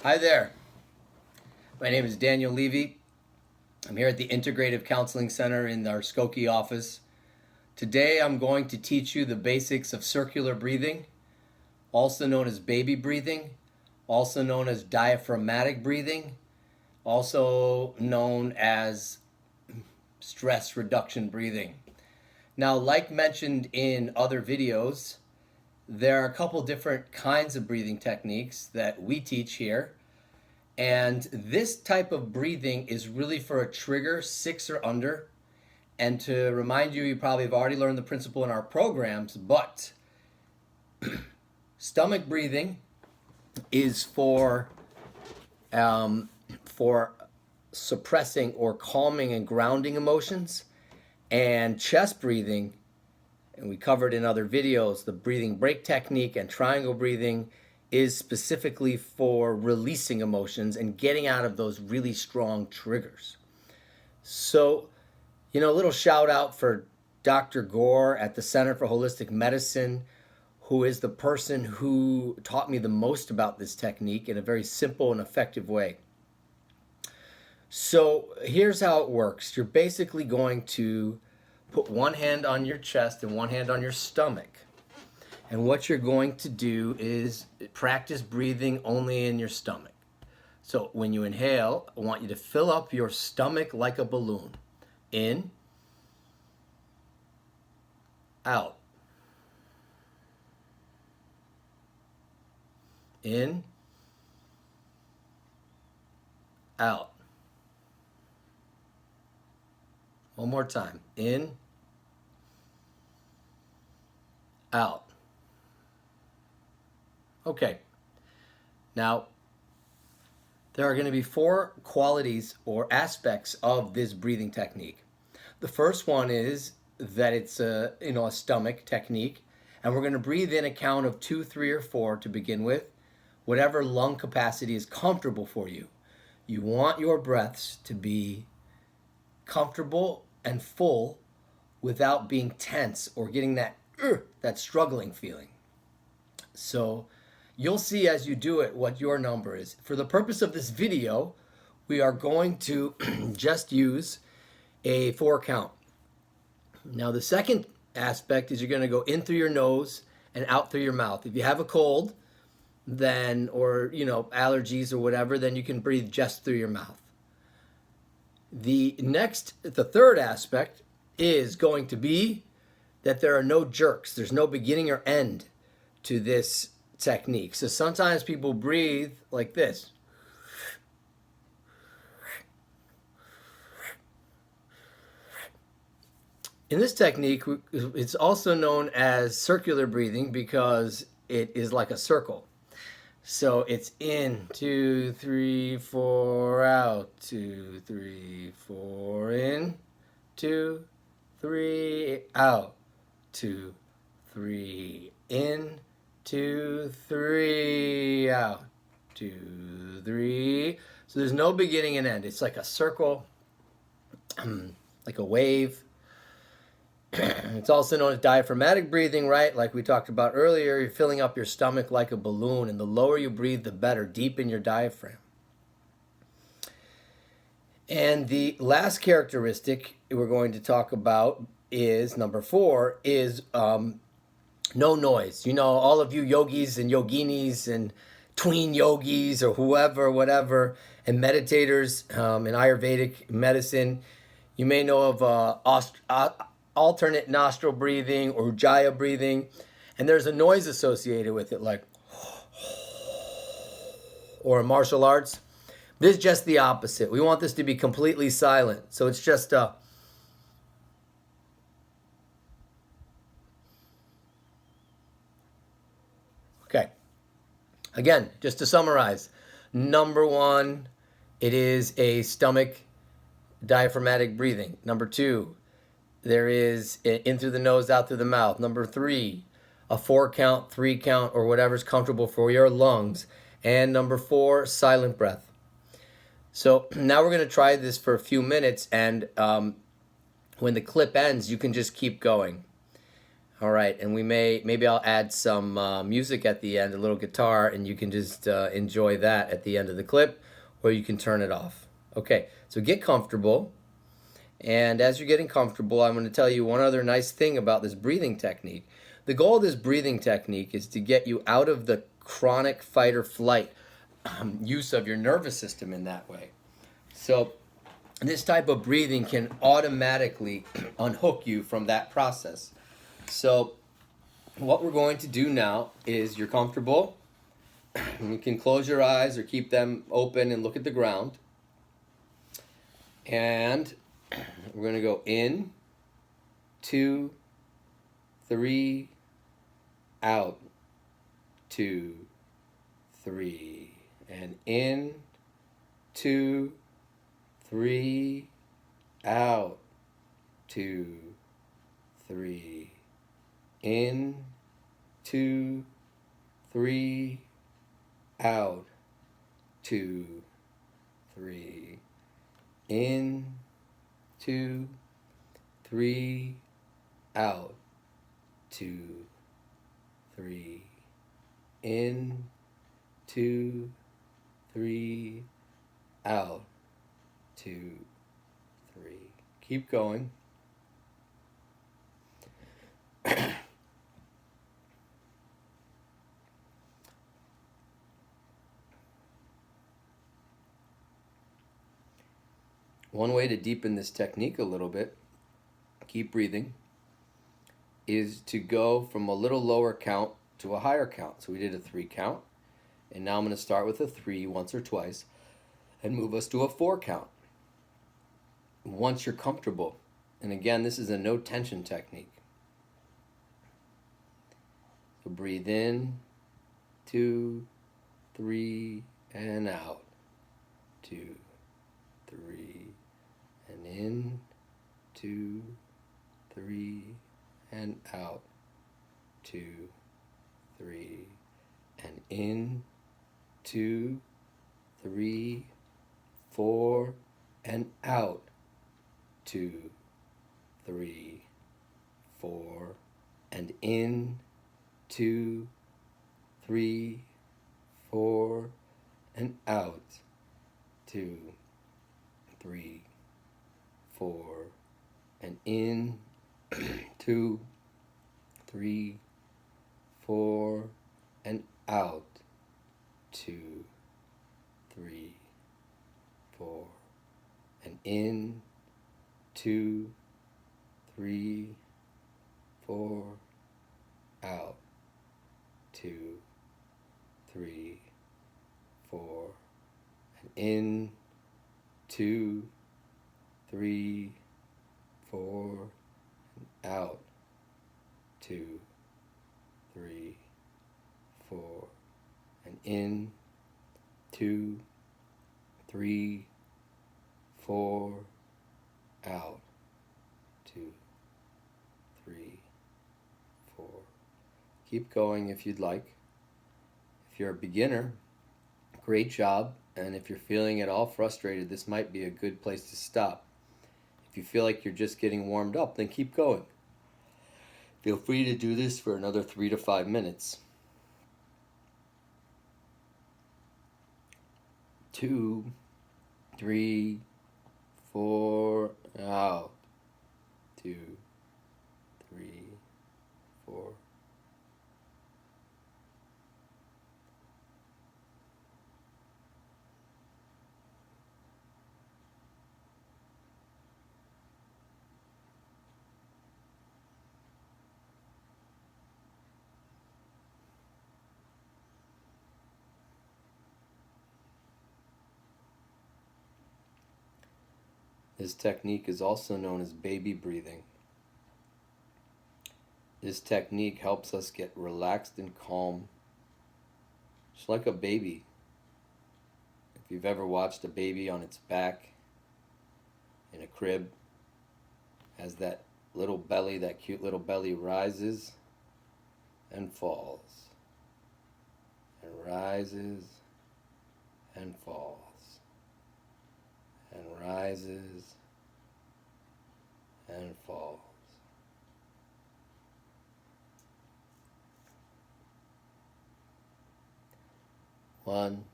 Hi there. My name is Daniel Levy. I'm here at the Integrative Counseling Center in our Skokie office. Today I'm going to teach you the basics of circular breathing, also known as baby breathing, also known as diaphragmatic breathing, also known as stress reduction breathing. Now, like mentioned in other videos, there are a couple different kinds of breathing techniques that we teach here. And this type of breathing is really for a trigger 6 or under. And to remind you, you probably have already learned the principle in our programs, but stomach breathing is for suppressing or calming and grounding emotions. And chest breathing, and we covered in other videos, the breathing break technique and triangle breathing is specifically for releasing emotions and getting out of those really strong triggers. So, a little shout out for Dr. Gore at the Center for Holistic Medicine, who is the person who taught me the most about this technique in a very simple and effective way. So here's how it works. You're basically going to put one hand on your chest and one hand on your stomach. And what you're going to do is practice breathing only in your stomach. So when you inhale, I want you to fill up your stomach like a balloon. In, out. In, out. One more time. In, out. Okay. Now, there are going to be 4 qualities or aspects of this breathing technique. The first one is that it's a stomach technique, and we're going to breathe in a count of 2, 3, or 4 to begin with, whatever lung capacity is comfortable for you. You want your breaths to be comfortable and full without being tense or getting that struggling feeling. So you'll see as you do it what your number is. For the purpose of this video, we are going to just use a 4 count. Now the second aspect is you're going to go in through your nose and out through your mouth. If you have a cold, then or allergies or whatever, then you can breathe just through your mouth. The third aspect is going to be that there are no jerks. There's no beginning or end to this technique. So sometimes people breathe like this. In this technique, it's also known as circular breathing because it is like a circle. So it's in, 2, 3, 4, out, 2, 3, 4, in, 2, 3, out, 2, 3, in, 2, 3, out, 2, 3. So there's no beginning and end. It's like a circle, like a wave. It's also known as diaphragmatic breathing, right? Like we talked about earlier, you're filling up your stomach like a balloon, and the lower you breathe, the better. Deep in your diaphragm. And the last characteristic we're going to talk about is number 4 is no noise. All of you yogis and yoginis and tween yogis or whatever, and meditators in Ayurvedic medicine, you may know of alternate nostril breathing or Ujjayi breathing, and there's a noise associated with it, like, or in martial arts. This is just the opposite. We want this to be completely silent. So it's just okay. Again, just to summarize, number 1, it is a stomach diaphragmatic breathing. Number 2, there is in through the nose, out through the mouth. Number 3, a 4 count, 3 count, or whatever's comfortable for your lungs. And number 4, silent breath. So now we're going to try this for a few minutes, and when the clip ends, you can just keep going. All right, and maybe I'll add some music at the end, a little guitar, and you can just enjoy that at the end of the clip, or you can turn it off. Okay, so get comfortable, and as you're getting comfortable, I'm going to tell you one other nice thing about this breathing technique. The goal of this breathing technique is to get you out of the chronic fight or flight use of your nervous system in that way. So this type of breathing can automatically unhook you from that process. So what we're going to do now is, you're comfortable. You can close your eyes or keep them open and look at the ground. And we're going to go in, 2, 3, out, 2, 3, and in, 2, 3, out, 2, 3, in, 2, 3, out, 2, 3, in, 2, 3, out, 2, 3, in, 2, 3, out, 2, 3. Keep going. One way to deepen this technique a little bit, keep breathing, is to go from a little lower count to a higher count. So we did a 3 count, and now I'm going to start with a 3 once or twice and move us to a 4 count once you're comfortable. And again, this is a no tension technique. So breathe in, 2, 3, and out, 2, 3, and in, 2, 3, and out, 2, 3, and in, 2, 3, 4, and out, 2, 3, 4, and in, 2, 3, 4, and out, 2, 3, 4, and in, 2, 3, 4, and out, 2, 3, 4, and in, 2, 3, 4, out, 2, 3, 4, and in, 2, 3, 4, and out, 2, 3, 4, and in, 2, 3, 4, out, 2, 3, 4. Keep going if you'd like. If you're a beginner, great job. And if you're feeling at all frustrated, this might be a good place to stop. If you feel like you're just getting warmed up, then keep going. Feel free to do this for another 3 to 5 minutes. 2, 3, 4, out, 2, 3, 4. This technique is also known as baby breathing. This technique helps us get relaxed and calm, just like a baby. If you've ever watched a baby on its back in a crib, as that little belly, that cute little belly rises and falls, and rises and falls, and rises and falls. 1,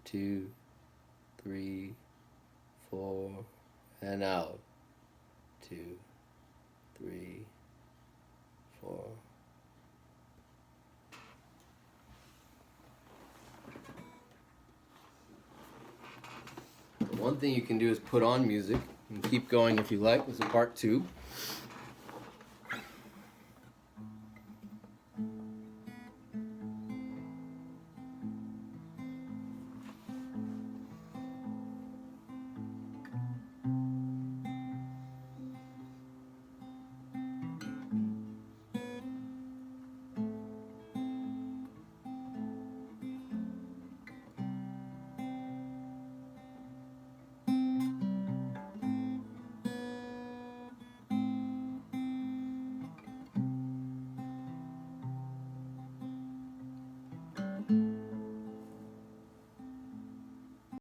2, 3, 4, and out. 2, 3, 4. One thing you can do is put on music and keep going if you like. This is part 2.